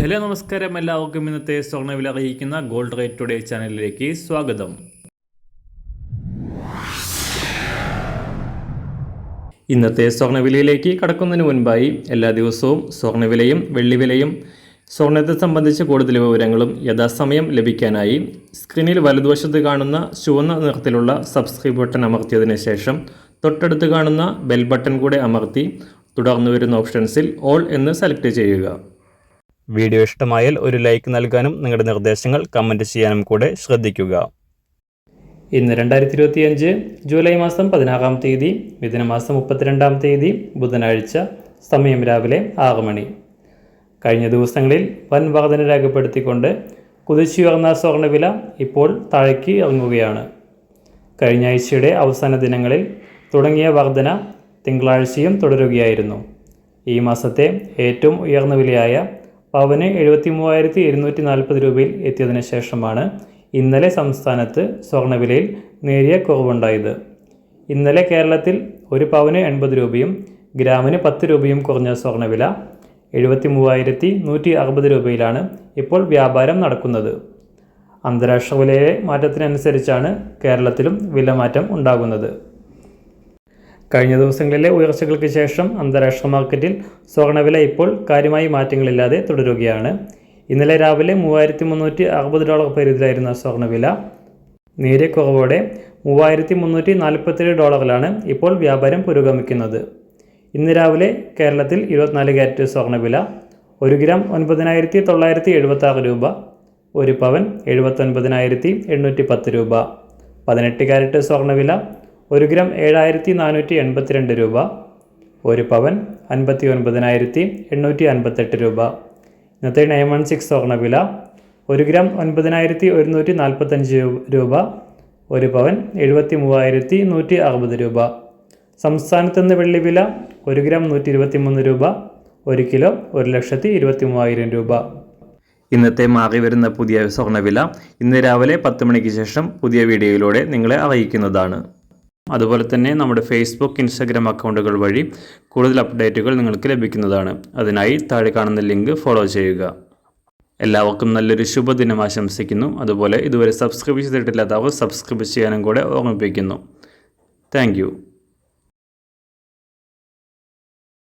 Hello നമസ്കാരം, എല്ലാവർക്കും ഇന്നത്തെ സ്വർണ്ണവില അറിയിക്കുന്ന ഗോൾഡ് റേറ്റ് ടുഡേ ചാനലിലേക്ക് സ്വാഗതം. ഇന്നത്തെ സ്വർണ്ണവിലയിലേക്ക് കടക്കുന്നതിന് മുൻപായി എല്ലാ ദിവസവും സ്വർണ്ണവിലയും വെള്ളിവിലയും സ്വർണ്ണത്തെ സംബന്ധിച്ച് കൂടുതൽ വിവരങ്ങളും യഥാസമയം ലഭിക്കാനായി സ്ക്രീനിൽ വലതുവശത്ത് കാണുന്ന ചുവന്ന നിറത്തിലുള്ള സബ്സ്ക്രൈബ് ബട്ടൺ അമർത്തിയതിനു ശേഷം തൊട്ടടുത്ത് കാണുന്ന ബെൽ ബട്ടൺ കൂടെ അമർത്തി തുടർന്ന് വരുന്ന ഓപ്ഷൻസിൽ ഓൾ എന്ന് സെലക്ട് ചെയ്യുക. വീഡിയോ ഇഷ്ടമായാൽ ഒരു ലൈക്ക് നൽകാനും നിങ്ങളുടെ നിർദ്ദേശങ്ങൾ കമൻറ്റ് ചെയ്യാനും കൂടെ ശ്രദ്ധിക്കുക. ഇന്ന് 2025 ജൂലൈ മാസം 16-ാം തീയതി, മിഥുനമാസം 32-ാം തീയതി, ബുധനാഴ്ച. സമയം രാവിലെ 6 മണി. കഴിഞ്ഞ ദിവസങ്ങളിൽ വൻ വർധന രേഖപ്പെടുത്തിക്കൊണ്ട് കുതിച്ചുയർന്ന സ്വർണ്ണവില ഇപ്പോൾ താഴേക്ക് ഇറങ്ങുകയാണ്. കഴിഞ്ഞ ആഴ്ചയുടെ അവസാന ദിനങ്ങളിൽ തുടങ്ങിയ വർധന തിങ്കളാഴ്ചയും തുടരുകയായിരുന്നു. ഈ മാസത്തെ ഏറ്റവും ഉയർന്ന വിലയായ പവന് 73,240 രൂപയിൽ എത്തിയതിനു ശേഷമാണ് ഇന്നലെ സംസ്ഥാനത്ത് സ്വർണ്ണവിലയിൽ നേരിയ കുറവുണ്ടായത്. ഇന്നലെ കേരളത്തിൽ ഒരു പവന് 80 രൂപയും ഗ്രാമിന് 10 രൂപയും കുറഞ്ഞ സ്വർണ്ണവില 73,160 രൂപയിലാണ് ഇപ്പോൾ വ്യാപാരം നടക്കുന്നത്. അന്താരാഷ്ട്ര വിലയിലെ മാറ്റത്തിനനുസരിച്ചാണ് കേരളത്തിലും വിലമാറ്റം ഉണ്ടാകുന്നത്. കഴിഞ്ഞ ദിവസങ്ങളിലെ ഉയർച്ചകൾക്ക് ശേഷം അന്താരാഷ്ട്ര മാർക്കറ്റിൽ സ്വർണ്ണവില ഇപ്പോൾ കാര്യമായി മാറ്റങ്ങളില്ലാതെ തുടരുകയാണ്. ഇന്നലെ രാവിലെ $3,360 പരിധിയിലായിരുന്ന സ്വർണ്ണവില നേരിയ കുറവോടെ $3,347 ഇപ്പോൾ വ്യാപാരം പുരോഗമിക്കുന്നത്. ഇന്ന് രാവിലെ കേരളത്തിൽ 24 ക്യാരറ്റ് സ്വർണ്ണവില 1 ഗ്രാം 9,976 രൂപ, 1 പവൻ 79,810 രൂപ. 18 ക്യാരറ്റ് സ്വർണ്ണവില 1 ഗ്രാം 7,482 രൂപ, 1 പവൻ 59,858 രൂപ. ഇന്നത്തെ 916 സ്വർണ്ണവില 1 ഗ്രാം 9,145 രൂപ, 1 പവൻ 73,160 രൂപ. സംസ്ഥാനത്തുനിന്ന് വെള്ളിവില 1 ഗ്രാം 123 രൂപ, 1 കിലോ 1,23,000 രൂപ. ഇന്നത്തെ മാറി വരുന്ന പുതിയ സ്വർണ്ണവില ഇന്ന് രാവിലെ 10 മണിക്ക് ശേഷം പുതിയ വീഡിയോയിലൂടെ നിങ്ങളെ അറിയിക്കുന്നതാണ്. അതുപോലെ തന്നെ നമ്മുടെ ഫേസ്ബുക്ക്, ഇൻസ്റ്റാഗ്രാം അക്കൗണ്ടുകൾ വഴി കൂടുതൽ അപ്ഡേറ്റുകൾ നിങ്ങൾക്ക് ലഭിക്കുന്നതാണ്. അതിനായി താഴെ കാണുന്ന ലിങ്ക് ഫോളോ ചെയ്യുക. എല്ലാവർക്കും നല്ലൊരു ശുഭദിനം ആശംസിക്കുന്നു. അതുപോലെ ഇതുവരെ സബ്സ്ക്രൈബ് ചെയ്തിട്ടില്ലാത്തവർ സബ്സ്ക്രൈബ് ചെയ്യാനും കൂടെ ഓർമ്മിപ്പിക്കുന്നു. താങ്ക്